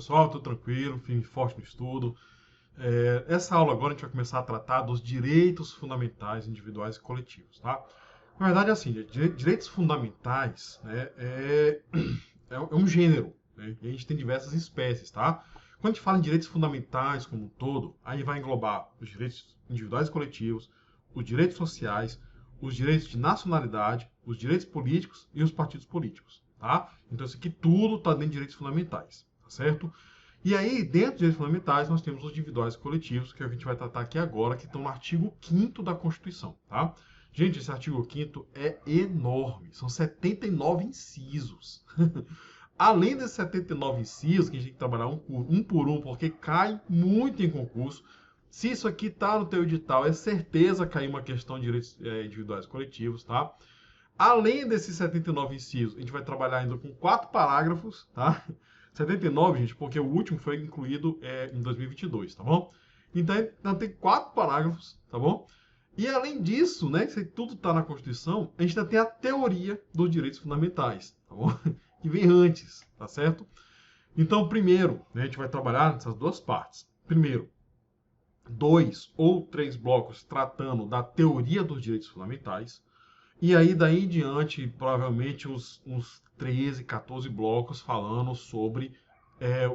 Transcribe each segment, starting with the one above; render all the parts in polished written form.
pessoal? Tudo tranquilo? Firme e forte no estudo. Essa aula agora a gente vai começar a tratar dos direitos fundamentais individuais e coletivos, tá? Na verdade, é assim, direitos fundamentais, né, é um gênero, né? E a gente tem diversas espécies, tá? Quando a gente fala em direitos fundamentais como um todo, aí vai englobar os direitos individuais e coletivos, os direitos sociais, os direitos de nacionalidade, os direitos políticos e os partidos políticos, tá? Então isso aqui tudo está dentro de direitos fundamentais, tá certo? E aí, dentro dos direitos fundamentais, nós temos os individuais e coletivos, que é o que a gente vai tratar aqui agora, que estão no artigo 5º da Constituição, tá? Gente, esse artigo 5º é enorme, são 79 incisos. Além desses 79 incisos, que a gente tem que trabalhar um por um, porque cai muito em concurso. Se isso aqui está no teu edital, é certeza cair uma questão de direitos individuais e coletivos, tá? Além desses 79 incisos, a gente vai trabalhar ainda com 4 parágrafos, tá? 79, gente, porque o último foi incluído em 2022, tá bom? Então tem 4 parágrafos, tá bom? E além disso, né, se tudo está na Constituição, a gente ainda tem a teoria dos direitos fundamentais, tá bom? Que vem antes, tá certo? Então, primeiro, né, a gente vai trabalhar nessas duas partes. Primeiro, 2 ou 3 blocos tratando da teoria dos direitos fundamentais. E aí, daí em diante, provavelmente uns 13, 14 blocos falando sobre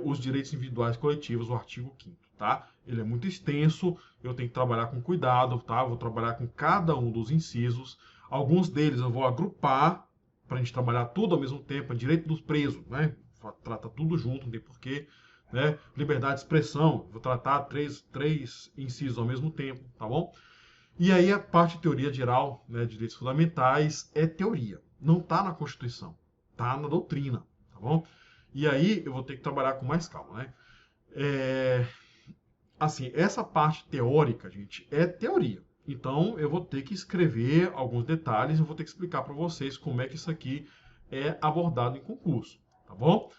os direitos individuais coletivos, o artigo 5º, tá? Ele é muito extenso, eu tenho que trabalhar com cuidado, tá? Vou trabalhar com cada um dos incisos. Alguns deles eu vou agrupar para a gente trabalhar tudo ao mesmo tempo. É direito dos presos, né? Trata tudo junto, não tem porquê. Né? Liberdade de expressão, vou tratar três incisos ao mesmo tempo, tá bom? E aí a parte de teoria geral, né, de direitos fundamentais, é teoria. Não está na Constituição, está na doutrina, tá bom? E aí eu vou ter que trabalhar com mais calma, né? Assim, essa parte teórica, gente, é teoria. Então eu vou ter que escrever alguns detalhes e vou ter que explicar para vocês como é que isso aqui é abordado em concurso, tá bom?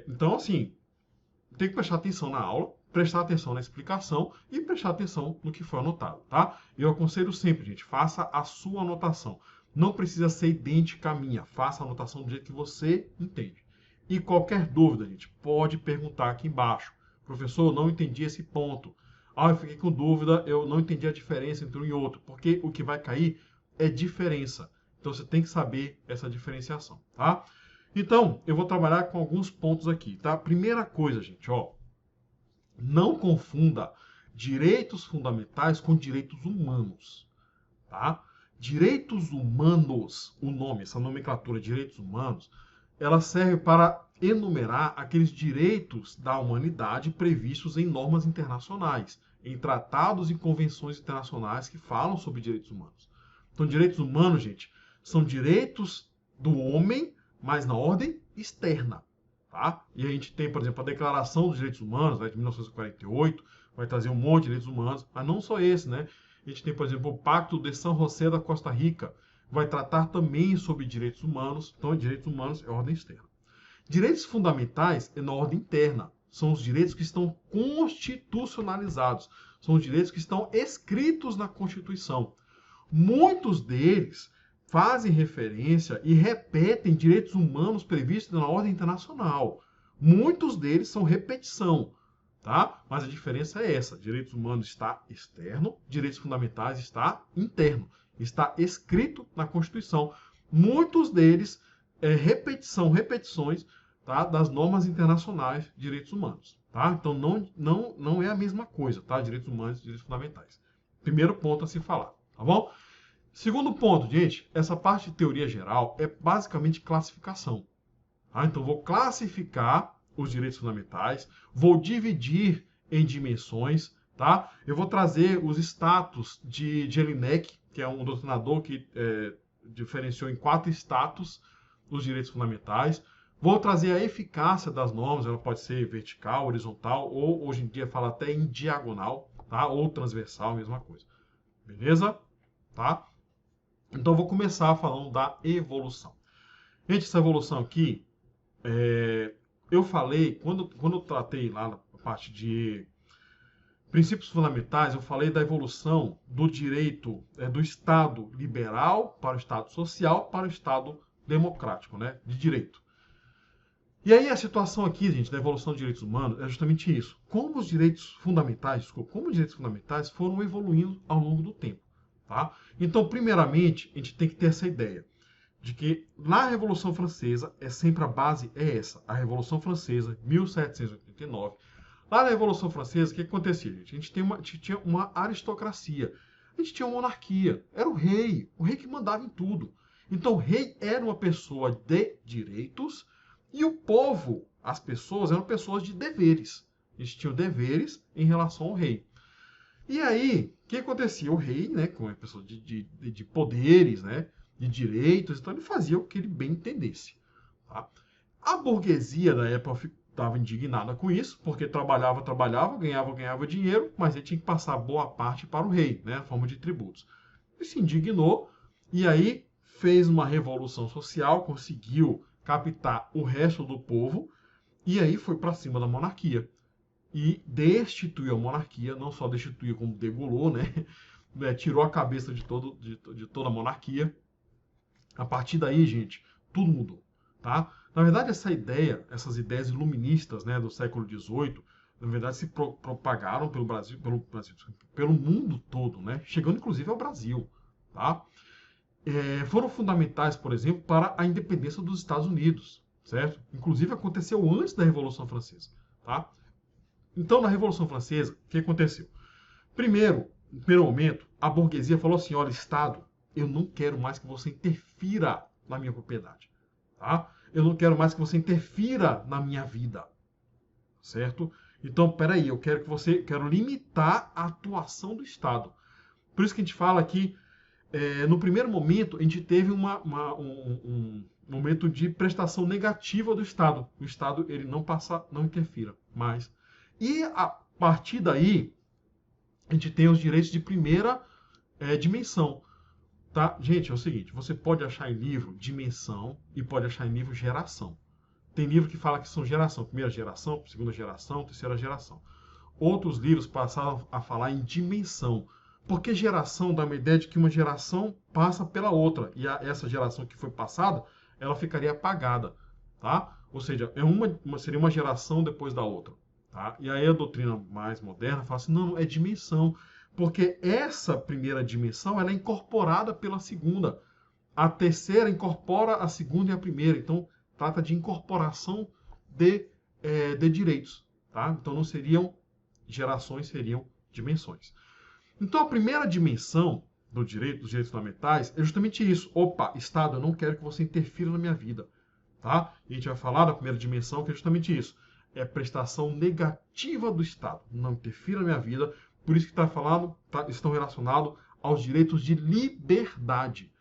Então, assim, tem que prestar atenção na aula, prestar atenção na explicação e prestar atenção no que foi anotado, tá? Eu aconselho sempre, gente, faça a sua anotação. Não precisa ser idêntica à minha, faça a anotação do jeito que você entende. E qualquer dúvida, gente, pode perguntar aqui embaixo. Professor, eu não entendi esse ponto. Ah, eu fiquei com dúvida, eu não entendi a diferença entre um e outro, porque o que vai cair é diferença. Então você tem que saber essa diferenciação, tá? Então, eu vou trabalhar com alguns pontos aqui, tá? Primeira coisa, gente, ó, não confunda direitos fundamentais com direitos humanos, tá? Direitos humanos, o nome, essa nomenclatura, direitos humanos, ela serve para enumerar aqueles direitos da humanidade previstos em normas internacionais, em tratados e convenções internacionais que falam sobre direitos humanos. Então, direitos humanos, gente, são direitos do homem, mas na ordem externa. Tá? E a gente tem, por exemplo, a Declaração dos Direitos Humanos, né, de 1948, vai trazer um monte de direitos humanos, mas não só esse, né? A gente tem, por exemplo, o Pacto de São José da Costa Rica, vai tratar também sobre direitos humanos, então direitos humanos é ordem externa. Direitos fundamentais é na ordem interna, são os direitos que estão constitucionalizados, são os direitos que estão escritos na Constituição. Muitos deles fazem referência e repetem direitos humanos previstos na ordem internacional. Muitos deles são repetição, tá? Mas a diferença é essa: direitos humanos está externo, direitos fundamentais está interno, está escrito na Constituição. Muitos deles repetições, tá? Das normas internacionais de direitos humanos, tá? Então não é a mesma coisa, tá? Direitos humanos e direitos fundamentais. Primeiro ponto a se falar, tá bom? Segundo ponto, gente, essa parte de teoria geral é basicamente classificação. Tá? Então, vou classificar os direitos fundamentais, vou dividir em dimensões, tá? Eu vou trazer os status de Jelinek, que é um doutrinador que diferenciou em 4 status os direitos fundamentais. Vou trazer a eficácia das normas, ela pode ser vertical, horizontal, ou hoje em dia fala até em diagonal, tá? Ou transversal, mesma coisa. Beleza? Tá? Então, vou começar falando da evolução. Gente, essa evolução aqui, eu falei, quando eu tratei lá na parte de princípios fundamentais, eu falei da evolução do direito do Estado liberal para o Estado social para o Estado democrático, né, de direito. E aí a situação aqui, gente, da evolução dos direitos humanos é justamente isso. Como os direitos fundamentais, foram evoluindo ao longo do tempo, tá? Então, primeiramente, a gente tem que ter essa ideia de que na Revolução Francesa é sempre a base é essa, a Revolução Francesa, 1789. Lá na Revolução Francesa, o que acontecia, gente? A gente tinha uma aristocracia, a gente tinha uma monarquia, era o rei que mandava em tudo. Então, o rei era uma pessoa de direitos e o povo, as pessoas, eram pessoas de deveres. Eles tinham deveres em relação ao rei. E aí, o que acontecia? O rei, né, como uma pessoa de poderes, né, de direitos, então ele fazia o que ele bem entendesse. Tá? A burguesia da época estava indignada com isso, porque trabalhava, ganhava dinheiro, mas ele tinha que passar boa parte para o rei, né, na forma de tributos. Ele se indignou e aí fez uma revolução social, conseguiu captar o resto do povo e aí foi para cima da monarquia e destituiu a monarquia, não só destituiu como degolou, né? Tirou a cabeça de toda a monarquia. A partir daí, gente, tudo mudou, tá? Na verdade, essas ideias iluministas, né, do século XVIII, na verdade, se propagaram pelo mundo todo, né? Chegando inclusive ao Brasil, tá? Foram fundamentais, por exemplo, para a independência dos Estados Unidos, certo? Inclusive aconteceu antes da Revolução Francesa, tá? Então, na Revolução Francesa, o que aconteceu? Primeiro, no primeiro momento, a burguesia falou assim: olha, Estado, eu não quero mais que você interfira na minha propriedade. Tá? Eu não quero mais que você interfira na minha vida. Certo? Então, peraí, quero limitar a atuação do Estado. Por isso que a gente fala que, no primeiro momento, a gente teve um momento de prestação negativa do Estado. O Estado, ele não interfira mais. E a partir daí, a gente tem os direitos de primeira dimensão. Tá? Gente, é o seguinte, você pode achar em livro dimensão e pode achar em livro geração. Tem livro que fala que são geração, primeira geração, segunda geração, terceira geração. Outros livros passaram a falar em dimensão, porque geração dá uma ideia de que uma geração passa pela outra, e essa geração que foi passada, ela ficaria apagada, tá? Ou seja, seria uma geração depois da outra. Tá? E aí a doutrina mais moderna fala assim, não, é dimensão, porque essa primeira dimensão ela é incorporada pela segunda. A terceira incorpora a segunda e a primeira. Então, trata de incorporação de direitos. Tá? Então, não seriam gerações, seriam dimensões. Então, a primeira dimensão dos direitos fundamentais é justamente isso. Opa, Estado, eu não quero que você interfira na minha vida. Tá? E a gente vai falar da primeira dimensão, que é justamente isso. É prestação negativa do Estado. Não interfira na minha vida. Por isso que estão relacionados aos direitos de liberdade.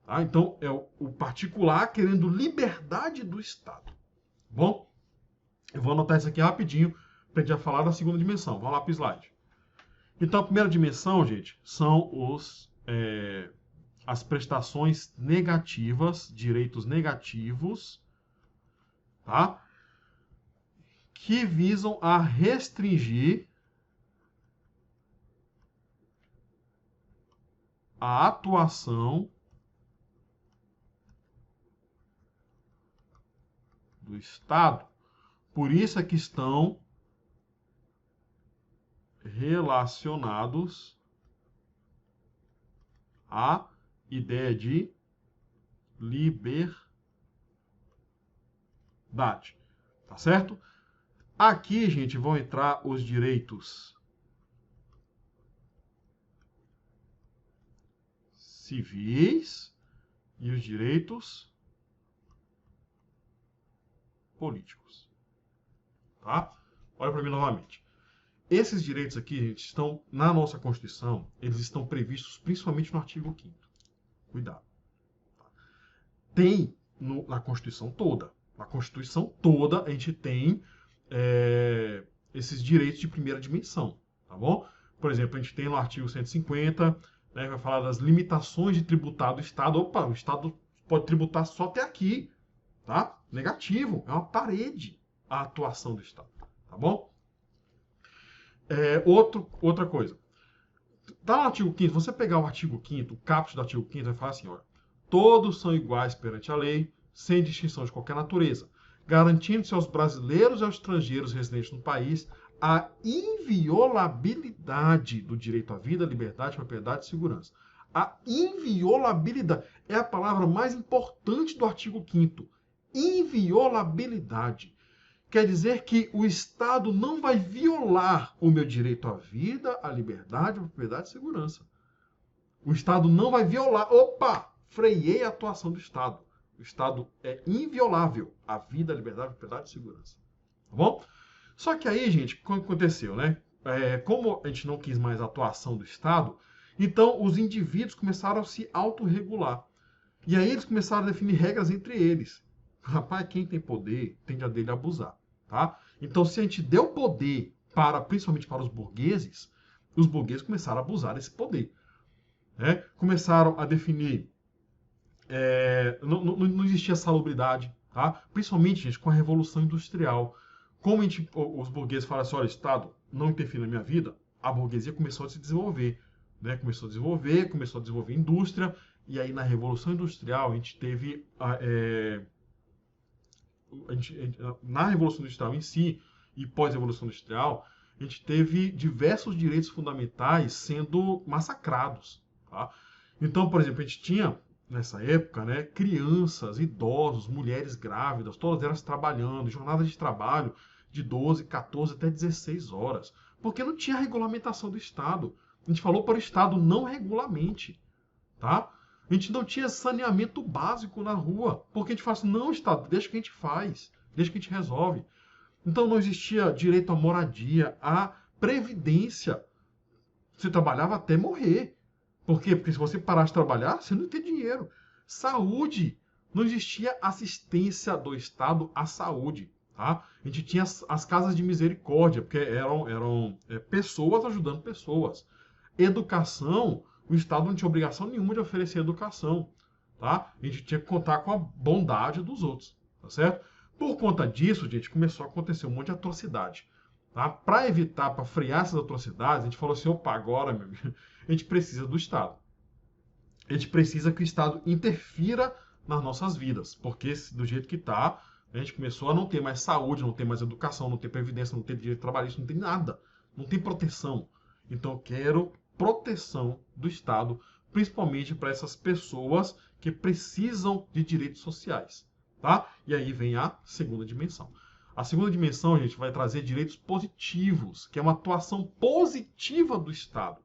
Tá? Então, é o particular querendo liberdade do Estado. Bom, eu vou anotar isso aqui rapidinho para a gente já falar da segunda dimensão. Vamos lá para o slide. Então, a primeira dimensão, gente, são as prestações negativas, direitos negativos, tá? Que visam a restringir a atuação do Estado. Por isso é que estão relacionados à ideia de liberdade. Tá certo? Aqui, gente, vão entrar os direitos civis e os direitos políticos. Tá? Olha para mim novamente. Esses direitos aqui, gente, estão na nossa Constituição, eles estão previstos principalmente no artigo 5º. Cuidado. Tem na Constituição toda. Na Constituição toda a gente tem esses direitos de primeira dimensão, tá bom? Por exemplo, a gente tem no artigo 150, né, que vai falar das limitações de tributar do Estado. Opa, o Estado pode tributar só até aqui, tá? Negativo, é uma parede a atuação do Estado, tá bom? Outra coisa. Tá no artigo 5º, você pegar o artigo 5º, o caput do artigo 5º, vai falar assim, olha, todos são iguais perante a lei, sem distinção de qualquer natureza. garantindo-se aos brasileiros e aos estrangeiros residentes no país a inviolabilidade do direito à vida, liberdade, propriedade e segurança. A inviolabilidade é a palavra mais importante do artigo 5º. Inviolabilidade. Quer dizer que o Estado não vai violar o meu direito à vida, à liberdade, à propriedade e segurança. O Estado não vai violar. Opa! Freiei a atuação do Estado. O Estado é inviolável à vida, à liberdade, à propriedade e segurança. Tá bom? Só que aí, gente, o que aconteceu, né? Como a gente não quis mais a atuação do Estado, então os indivíduos começaram a se autorregular. E aí eles começaram a definir regras entre eles. Rapaz, quem tem poder tende a dele abusar. Tá? Então, se a gente deu poder principalmente para os burgueses começaram a abusar desse poder. Né? Começaram a definir. Não existia salubridade, tá? Principalmente, gente, com a Revolução Industrial. Como os burgueses falaram assim, olha, Estado, não interfere na minha vida, a burguesia começou a se desenvolver. Né? Começou a desenvolver indústria, e aí na Revolução Industrial a gente teve na Revolução Industrial em si e pós-Revolução Industrial, a gente teve diversos direitos fundamentais sendo massacrados. Tá? Então, por exemplo, a gente tinha, nessa época, né, crianças, idosos, mulheres grávidas, todas elas trabalhando, jornadas de trabalho de 12, 14 até 16 horas, porque não tinha regulamentação do Estado. A gente falou para o Estado não regulamente. Tá? A gente não tinha saneamento básico na rua. Porque a gente fala assim, não, Estado, deixa que a gente faz, deixa que a gente resolve. Então não existia direito à moradia, à previdência. Você trabalhava até morrer. Por quê? Porque se você parar de trabalhar, você não tem dinheiro. Saúde. Não existia assistência do Estado à saúde. Tá? A gente tinha as casas de misericórdia, porque eram pessoas ajudando pessoas. Educação. O Estado não tinha obrigação nenhuma de oferecer educação, tá? A gente tinha que contar com a bondade dos outros, tá certo? Por conta disso, gente, começou a acontecer um monte de atrocidade, tá? Para evitar, para frear essas atrocidades, a gente falou assim, opa, agora, meu amigo, a gente precisa do Estado. A gente precisa que o Estado interfira nas nossas vidas, porque do jeito que está, a gente começou a não ter mais saúde, não ter mais educação, não ter previdência, não ter direito trabalhista, não tem nada, não tem proteção. Então eu quero proteção do Estado, principalmente para essas pessoas que precisam de direitos sociais, tá? E aí vem a segunda dimensão. A segunda dimensão, gente, vai trazer direitos positivos, que é uma atuação positiva do Estado,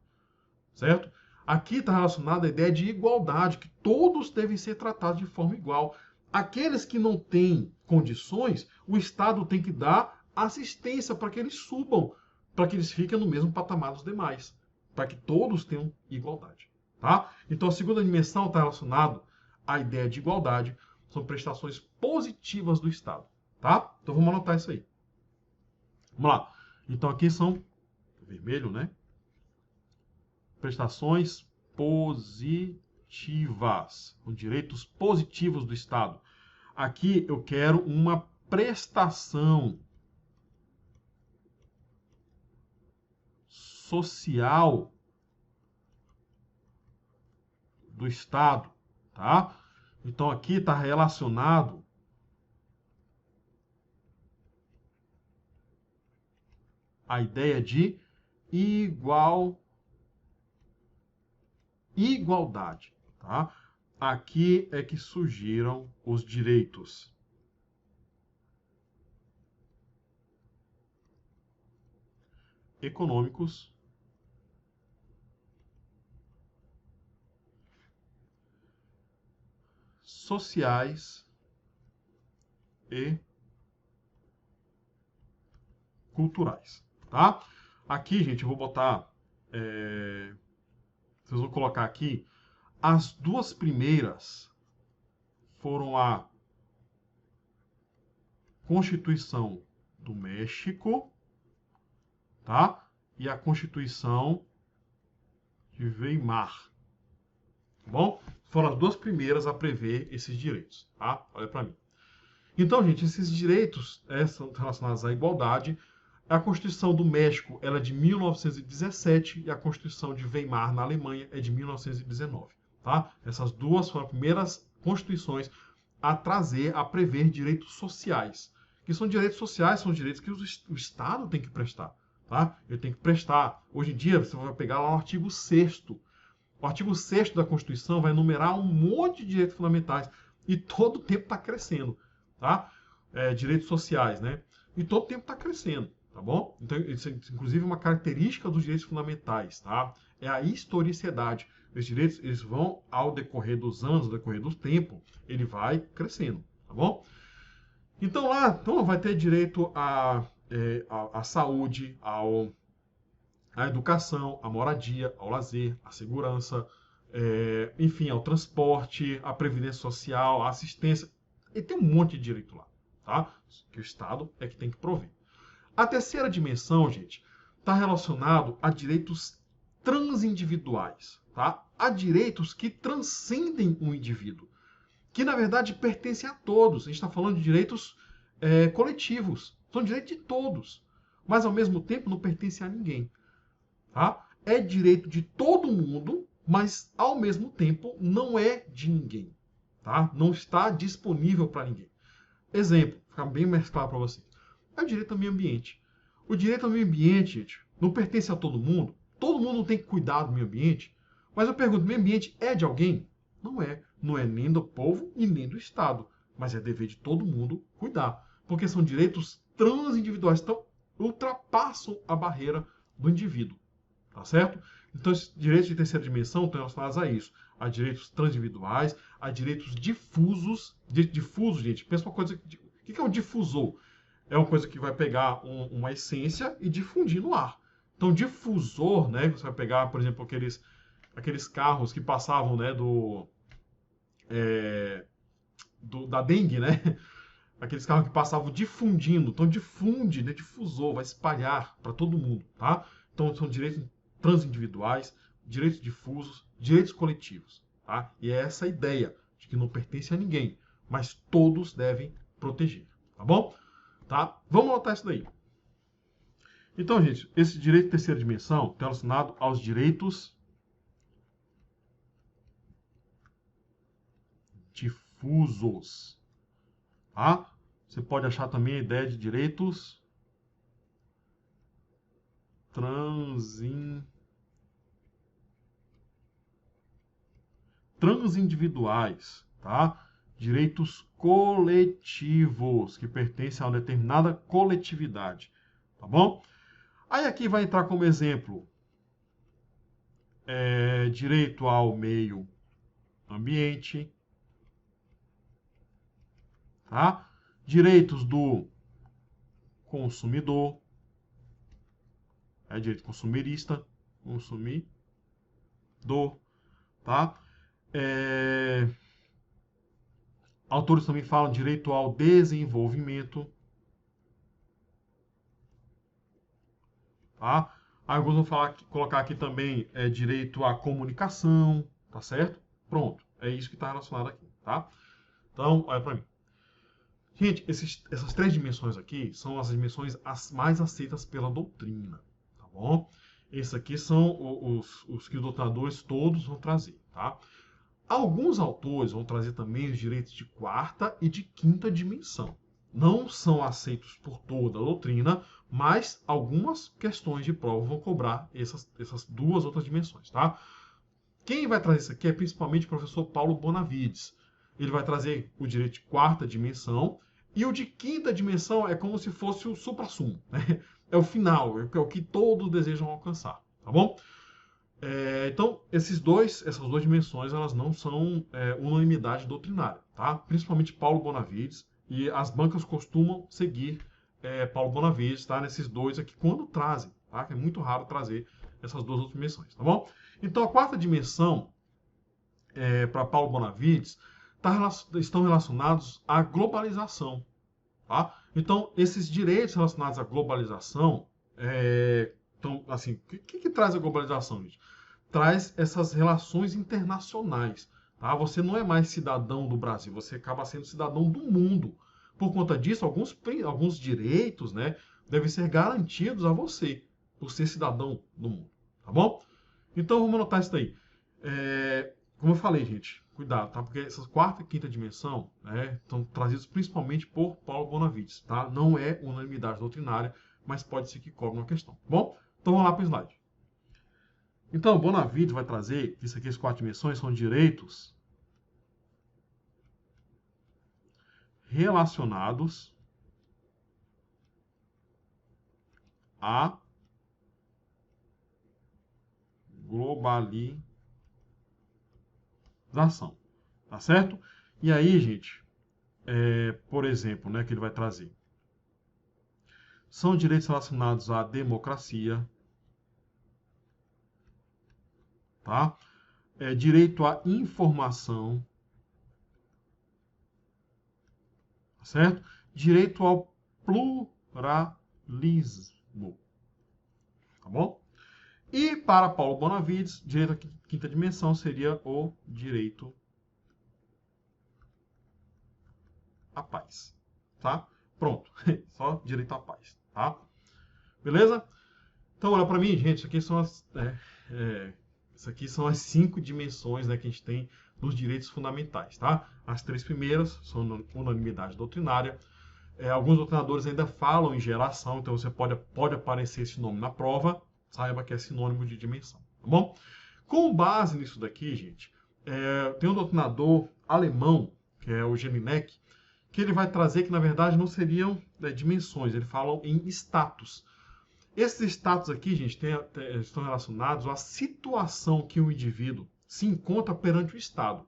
certo? Aqui está relacionada a ideia de igualdade, que todos devem ser tratados de forma igual. Aqueles que não têm condições, o Estado tem que dar assistência para que eles subam, para que eles fiquem no mesmo patamar dos demais, para que todos tenham igualdade. Tá? Então a segunda dimensão está relacionada à ideia de igualdade, são prestações positivas do Estado. Tá? Então vamos anotar isso aí. Vamos lá. Então aqui são vermelho, né? Prestações positivas, com direitos positivos do Estado. Aqui eu quero uma prestação social do Estado, tá? Então aqui está relacionado a ideia de igualdade, tá? Aqui é que surgiram os direitos econômicos, sociais e culturais, tá? Aqui, gente, eu vou botar... vocês vão colocar aqui, as duas primeiras foram a Constituição do México, tá? E a Constituição de Weimar, tá bom? Foram as duas primeiras a prever esses direitos, tá? Olha para mim. Então, gente, esses direitos são relacionados à igualdade. A Constituição do México ela é de 1917 e a Constituição de Weimar, na Alemanha, é de 1919. Tá? Essas duas foram as primeiras constituições a trazer, a prever direitos sociais. Que são direitos sociais, são direitos que o Estado tem que prestar. Tá? Ele tem que prestar. Hoje em dia, você vai pegar lá o artigo 6º. O artigo 6º da Constituição vai enumerar um monte de direitos fundamentais. E todo o tempo está crescendo. Tá? Direitos sociais, né? E todo o tempo está crescendo. Tá bom? Então, isso é, inclusive, uma característica dos direitos fundamentais. Tá? É a historicidade. Os direitos, eles vão, ao decorrer dos anos, ao decorrer do tempo, ele vai crescendo. Tá bom? Então, lá vai ter direito à saúde, à educação, à moradia, ao lazer, à segurança, enfim, ao transporte, à previdência social, à assistência. E tem um monte de direito lá, tá? Que o Estado é que tem que prover. A terceira dimensão, gente, está relacionado a direitos transindividuais, tá? Há direitos que transcendem o indivíduo, que na verdade pertencem a todos. A gente está falando de direitos coletivos, são direitos de todos, mas ao mesmo tempo não pertencem a ninguém. Tá? É direito de todo mundo, mas ao mesmo tempo não é de ninguém. Tá? Não está disponível para ninguém. Exemplo, ficar bem mais claro para vocês. É o direito ao meio ambiente. O direito ao meio ambiente, gente, não pertence a todo mundo não tem que cuidar do meio ambiente. Mas eu pergunto, o meio ambiente é de alguém? Não é. Não é nem do povo e nem do Estado. Mas é dever de todo mundo cuidar. Porque são direitos transindividuais. Então, ultrapassam a barreira do indivíduo. Tá certo? Então, esses direitos de terceira dimensão estão relacionados a isso. A direitos transindividuais, a direitos difusos. Difuso, gente, pensa uma coisa... O que é um difusor? É uma coisa que vai pegar uma essência e difundir no ar. Então, difusor, né? Você vai pegar, por exemplo, aqueles carros que passavam, né, da dengue, né? Aqueles carros que passavam difundindo. Então, difunde, né? Difusor, vai espalhar para todo mundo, tá? Então, são direitos transindividuais, direitos difusos, direitos coletivos, tá? E é essa a ideia de que não pertence a ninguém, mas todos devem proteger, tá bom? Tá? Vamos anotar isso daí. Então, gente, esse direito de terceira dimensão está relacionado aos direitos difusos. Tá? Você pode achar também a ideia de direitos transindividuais, tá? Direitos coletivos, que pertencem a uma determinada coletividade, tá bom? Aí aqui vai entrar como exemplo direito ao meio ambiente, tá? Direitos do consumidor, direito consumerista, consumidor, tá? Autores também falam direito ao desenvolvimento, tá? Alguns vão colocar aqui também direito à comunicação, tá certo? Pronto, é isso que está relacionado aqui, tá? Então, olha para mim. Gente, essas três dimensões aqui são as dimensões mais aceitas pela doutrina, tá bom? Esses aqui são os que os doutrinadores todos vão trazer, tá? Alguns autores vão trazer também os direitos de quarta e de quinta dimensão. Não são aceitos por toda a doutrina, mas algumas questões de prova vão cobrar essas duas outras dimensões, tá? Quem vai trazer isso aqui é principalmente o professor Paulo Bonavides. Ele vai trazer o direito de quarta dimensão e o de quinta dimensão é como se fosse o suprassumo, né? É o final, é o que todos desejam alcançar, tá bom? Então, essas duas dimensões, elas não são unanimidade doutrinária, tá? Principalmente Paulo Bonavides, e as bancas costumam seguir Paulo Bonavides, tá? Nesses dois aqui, quando trazem, tá? Que é muito raro trazer essas duas outras dimensões, tá bom? Então, a quarta dimensão, para Paulo Bonavides, estão relacionados à globalização, tá? Então, esses direitos relacionados à globalização, então, assim, o que traz a globalização, gente? Traz essas relações internacionais, tá? Você não é mais cidadão do Brasil, você acaba sendo cidadão do mundo. Por conta disso, alguns direitos, né, devem ser garantidos a você, por ser cidadão do mundo, tá bom? Então, vamos anotar isso daí. Como eu falei, gente, cuidado, tá? Porque essa quarta e quinta dimensão, né, estão trazidos principalmente por Paulo Bonavides, tá? Não é unanimidade doutrinária, mas pode ser que cobre uma questão, tá bom? Então vamos lá para o slide. Então, Bonavides vai trazer que isso aqui, as quatro dimensões, são direitos relacionados à globalização, tá certo? E aí, gente, por exemplo, né, que ele vai trazer, são direitos relacionados à democracia, tá? Direito à informação, tá certo? Direito ao pluralismo, tá bom? E para Paulo Bonavides, direito à quinta dimensão seria o direito à paz, tá? Pronto, só direito à paz, tá? Beleza? Então, olha para mim, gente, isso aqui são as 5 dimensões, né, que a gente tem dos direitos fundamentais, tá? As 3 primeiras são unanimidade doutrinária. Alguns doutrinadores ainda falam em geração, então você pode aparecer esse nome na prova, saiba que é sinônimo de dimensão, tá bom? Com base nisso daqui, gente, tem um doutrinador alemão, que é o Jelinek, que ele vai trazer que, na verdade, não seriam dimensões, ele fala em status. Esses status aqui, gente, estão relacionados à situação que o indivíduo se encontra perante o Estado,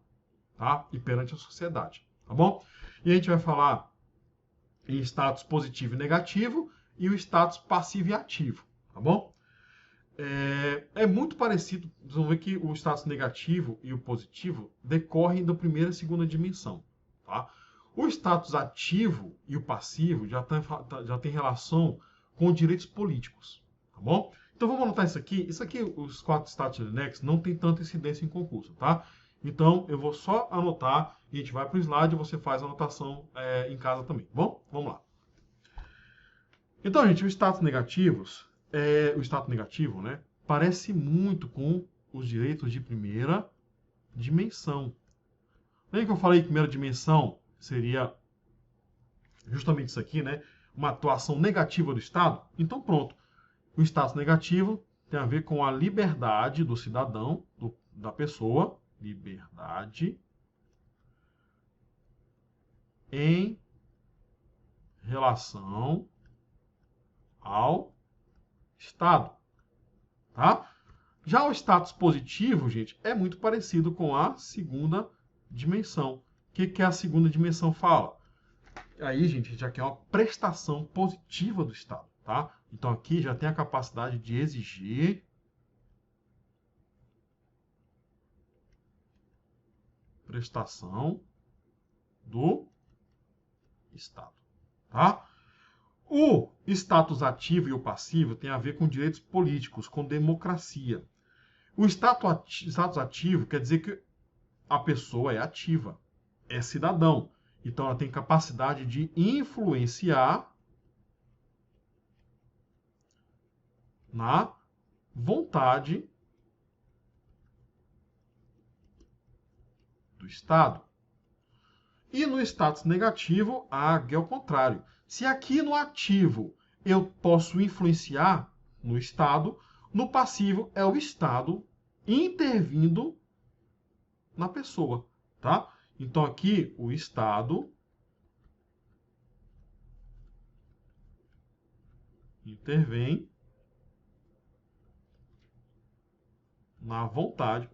tá? E perante a sociedade, tá bom? E a gente vai falar em status positivo e negativo e o status passivo e ativo, tá bom? É muito parecido, vocês vão ver que o status negativo e o positivo decorrem da primeira e segunda dimensão, tá? O status ativo e o passivo já tem relação com direitos políticos, tá bom? Então vamos anotar isso aqui. Isso aqui, os 4 status de Linux, não tem tanta incidência em concurso, tá? Então eu vou só anotar e a gente vai para o slide e você faz a anotação em casa também, tá bom? Vamos lá. Então, gente, o status negativo, né, parece muito com os direitos de primeira dimensão. Lembra que eu falei que primeira dimensão seria justamente isso aqui, né? Uma atuação negativa do Estado? Então, pronto. O status negativo tem a ver com a liberdade do cidadão, da pessoa, liberdade em relação ao Estado, tá? Já o status positivo, gente, é muito parecido com a segunda dimensão. O que a segunda dimensão fala? Aí, gente, já quer uma prestação positiva do Estado, tá? Então aqui já tem a capacidade de exigir prestação do Estado, tá? O status ativo e o passivo tem a ver com direitos políticos, com democracia. O status ativo quer dizer que a pessoa é ativa, é cidadão. Então ela tem capacidade de influenciar na vontade do Estado. E no status negativo, é o contrário. Se aqui no ativo eu posso influenciar no Estado, no passivo é o Estado intervindo na pessoa, tá? Então aqui o Estado intervém na vontade,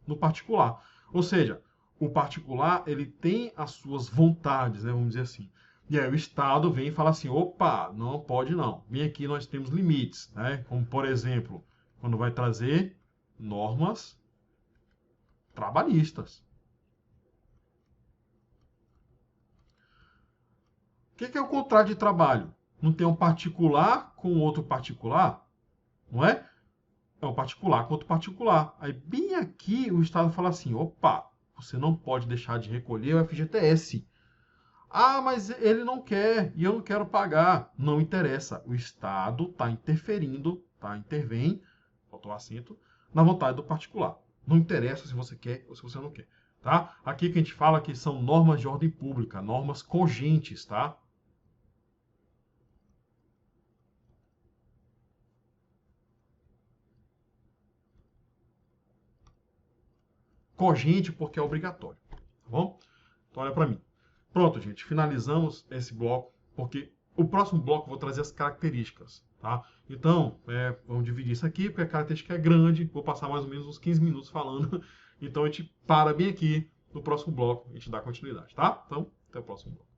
no particular. Ou seja, o particular ele tem as suas vontades, né, vamos dizer assim. E aí o Estado vem e fala assim, opa, não pode não. Vem aqui, nós temos limites, né? Como, por exemplo, quando vai trazer normas trabalhistas. O que é o contrato de trabalho? Não tem um particular com outro particular? Não é? É um particular com outro particular. Aí, bem aqui, o Estado fala assim, opa, você não pode deixar de recolher o FGTS. Ah, mas ele não quer e eu não quero pagar. Não interessa. O Estado está interferindo, tá? Intervém, faltou acento, na vontade do particular. Não interessa se você quer ou se você não quer, tá? Aqui que a gente fala que são normas de ordem pública, normas cogentes, tá? Cogente porque é obrigatório, tá bom? Então olha para mim. Pronto, gente, finalizamos esse bloco, porque o próximo bloco eu vou trazer as características, tá? Então, vamos dividir isso aqui, porque a característica é grande, vou passar mais ou menos uns 15 minutos falando, então a gente para bem aqui, no próximo bloco a gente dá continuidade, tá? Então, até o próximo bloco.